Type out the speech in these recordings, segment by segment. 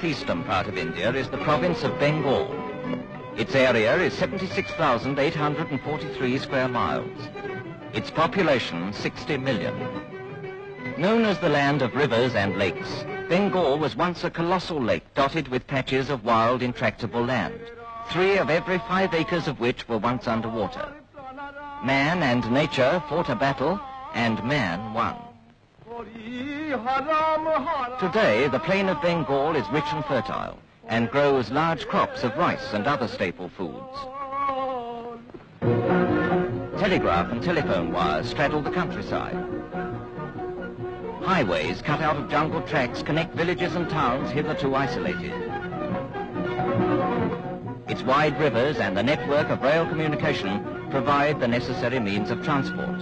southeastern part of India is the province of Bengal. Its area is 76,843 square miles. Its population, 60 million. Known as the land of rivers and lakes, Bengal was once a colossal lake dotted with patches of wild, intractable land, 3 of every 5 acres of which were once underwater. Man and nature fought a battle, and man won. Today, the plain of Bengal is rich and fertile, and grows large crops of rice and other staple foods. Telegraph and telephone wires straddle the countryside. Highways cut out of jungle tracks connect villages and towns hitherto isolated. Its wide rivers and the network of rail communication provide the necessary means of transport.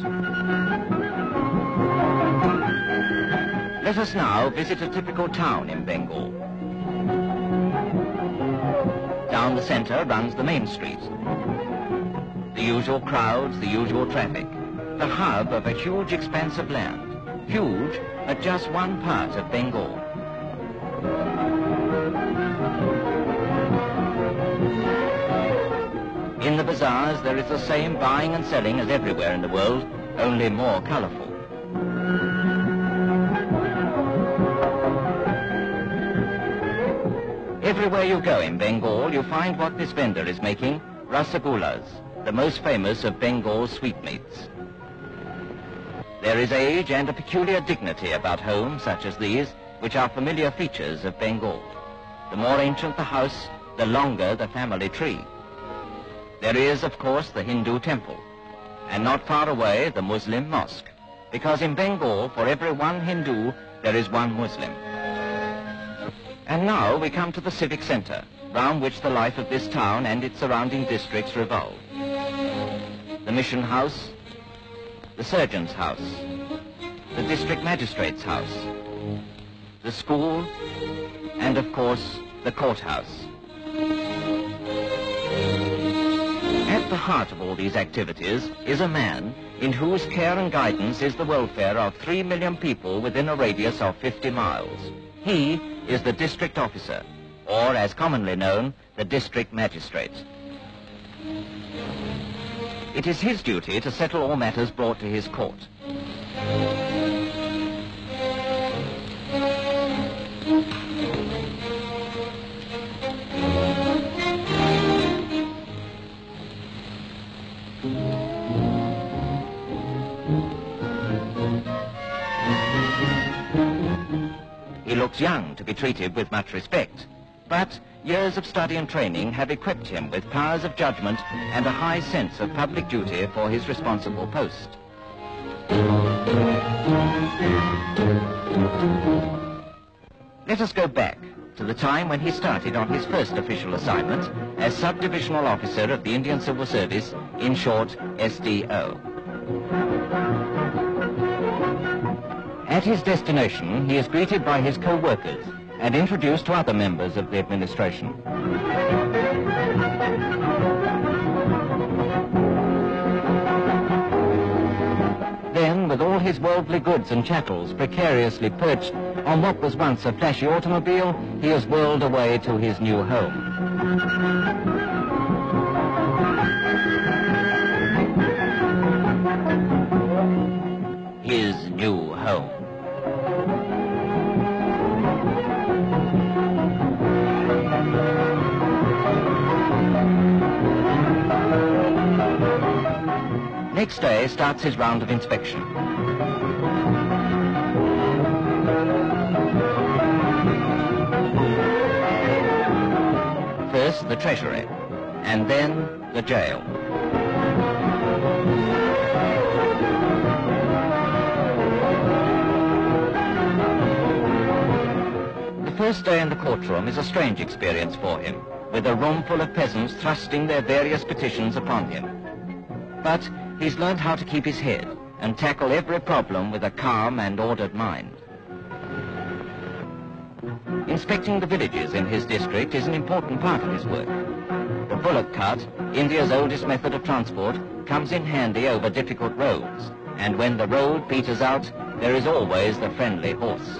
Let us now visit a typical town in Bengal. Down the centre runs the main street. The usual crowds, the usual traffic. The hub of a huge expanse of land. Huge, but just one part of Bengal. In the bazaars, there is the same buying and selling as everywhere in the world, only more colourful. Everywhere you go in Bengal, you find what this vendor is making, rasagullas, the most famous of Bengal's sweetmeats. There is age and a peculiar dignity about homes such as these, which are familiar features of Bengal. The more ancient the house, the longer the family tree. There is, of course, the Hindu temple, and not far away, the Muslim mosque, because in Bengal, for every one Hindu, there is one Muslim. And now we come to the civic centre, round which the life of this town and its surrounding districts revolve. The mission house, the surgeon's house, the district magistrate's house, the school, and of course, the courthouse. At the heart of all these activities is a man in whose care and guidance is the welfare of 3 million people within a radius of 50 miles. He is the district officer, or as commonly known, the district magistrate. It is his duty to settle all matters brought to his court. He looks young to be treated with much respect, but years of study and training have equipped him with powers of judgment and a high sense of public duty for his responsible post. Let us go back to the time when he started on his first official assignment as Sub-Divisional Officer of the Indian Civil Service, in short, SDO. At his destination, he is greeted by his co-workers and introduced to other members of the administration. Then, with all his worldly goods and chattels precariously perched on what was once a flashy automobile, he is whirled away to his new home. His new home. Next day starts his round of inspection. First the treasury, and then the jail. The first day in the courtroom is a strange experience for him, with a room full of peasants thrusting their various petitions upon him. But he's learned how to keep his head and tackle every problem with a calm and ordered mind. Inspecting the villages in his district is an important part of his work. The bullock cart, India's oldest method of transport, comes in handy over difficult roads, and when the road peters out, there is always the friendly horse.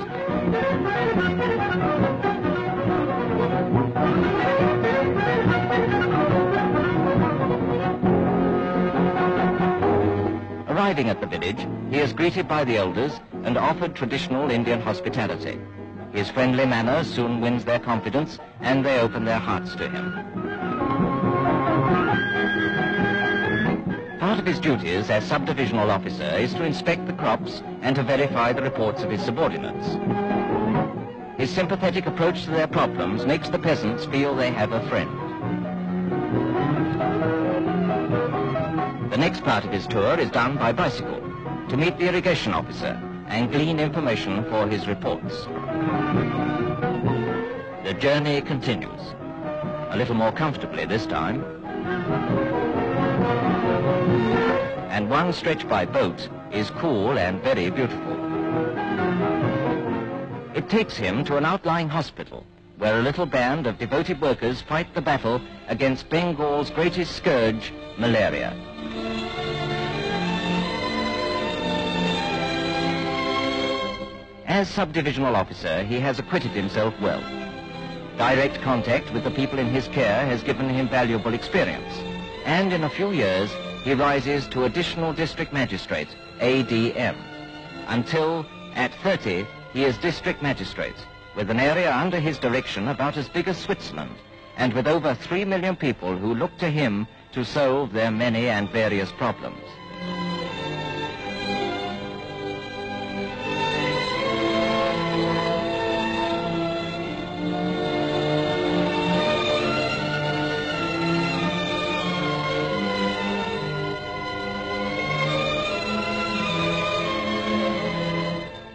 Arriving at the village, he is greeted by the elders and offered traditional Indian hospitality. His friendly manner soon wins their confidence, and they open their hearts to him. Part of his duties as subdivisional officer is to inspect the crops and to verify the reports of his subordinates. His sympathetic approach to their problems makes the peasants feel they have a friend. The next part of his tour is done by bicycle, to meet the irrigation officer and glean information for his reports. The journey continues, a little more comfortably this time. And one stretch by boat is cool and very beautiful. It takes him to an outlying hospital, where a little band of devoted workers fight the battle against Bengal's greatest scourge, malaria. As subdivisional officer, he has acquitted himself well. Direct contact with the people in his care has given him valuable experience, and in a few years, he rises to Additional District Magistrate, ADM, until, at 30, he is District Magistrate, with an area under his direction about as big as Switzerland, and with over 3 million people who look to him to solve their many and various problems.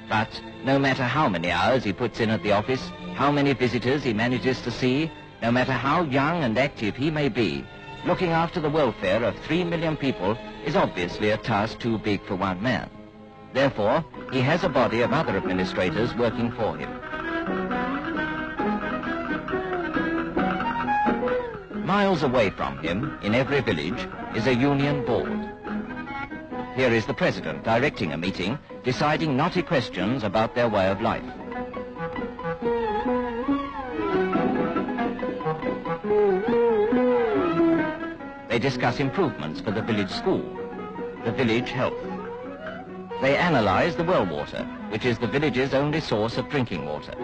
But no matter how many hours he puts in at the office, how many visitors he manages to see, no matter how young and active he may be, looking after the welfare of 3 million people is obviously a task too big for one man. Therefore, he has a body of other administrators working for him. Miles away from him, in every village, is a union board. Here is the president directing a meeting, deciding knotty questions about their way of life. They discuss improvements for the village school, the village health. They analyze the well water, which is the village's only source of drinking water.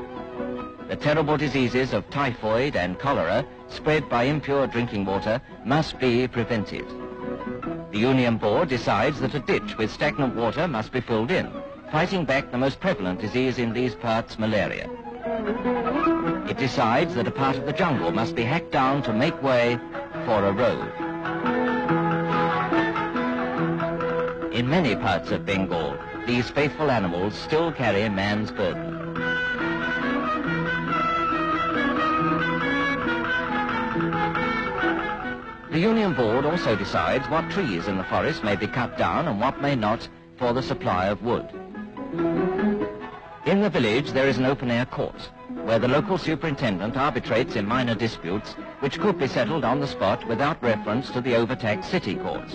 The terrible diseases of typhoid and cholera spread by impure drinking water must be prevented. The Union Board decides that a ditch with stagnant water must be filled in, fighting back the most prevalent disease in these parts, malaria. It decides that a part of the jungle must be hacked down to make way for a road. In many parts of Bengal, these faithful animals still carry man's burden. The Union Board also decides what trees in the forest may be cut down and what may not for the supply of wood. In the village there is an open-air court, where the local superintendent arbitrates in minor disputes which could be settled on the spot without reference to the overtaxed city court.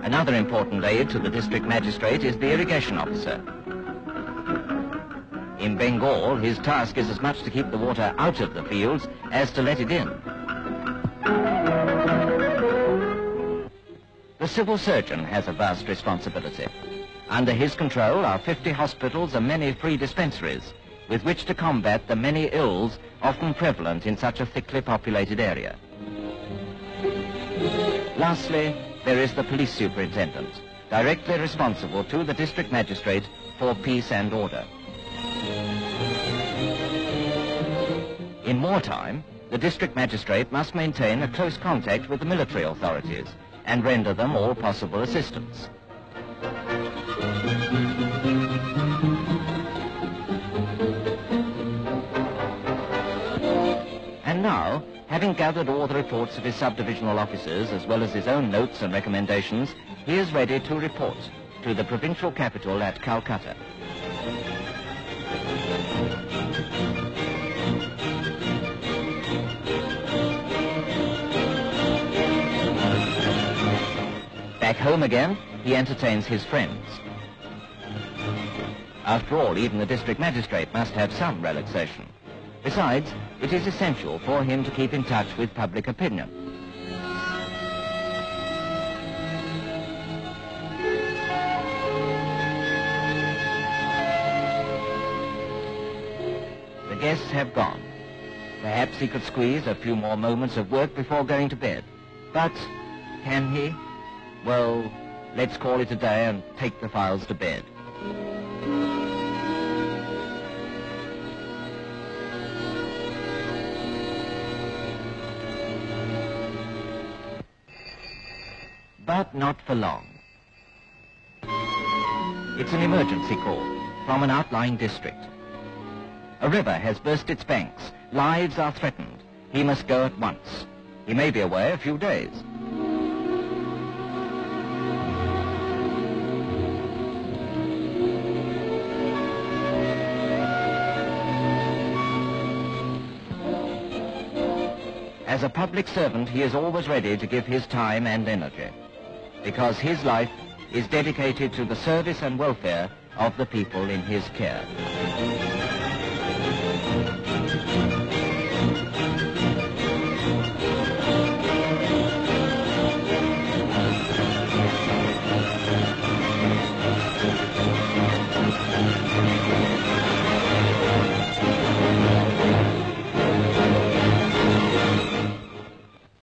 Another important aid to the district magistrate is the irrigation officer. In Bengal, his task is as much to keep the water out of the fields as to let it in. The civil surgeon has a vast responsibility. Under his control are 50 hospitals and many free dispensaries, with which to combat the many ills often prevalent in such a thickly populated area. Lastly, there is the police superintendent, directly responsible to the district magistrate for peace and order. In wartime, the district magistrate must maintain a close contact with the military authorities and render them all possible assistance. And now, having gathered all the reports of his subdivisional officers as well as his own notes and recommendations, he is ready to report to the provincial capital at Calcutta. Back home again, he entertains his friends. After all, even the district magistrate must have some relaxation. Besides, it is essential for him to keep in touch with public opinion. The guests have gone. Perhaps he could squeeze a few more moments of work before going to bed. But can he? Well, let's call it a day and take the files to bed. But not for long. It's an emergency call from an outlying district. A river has burst its banks. Lives are threatened. He must go at once. He may be away a few days. As a public servant, he is always ready to give his time and energy, because his life is dedicated to the service and welfare of the people in his care.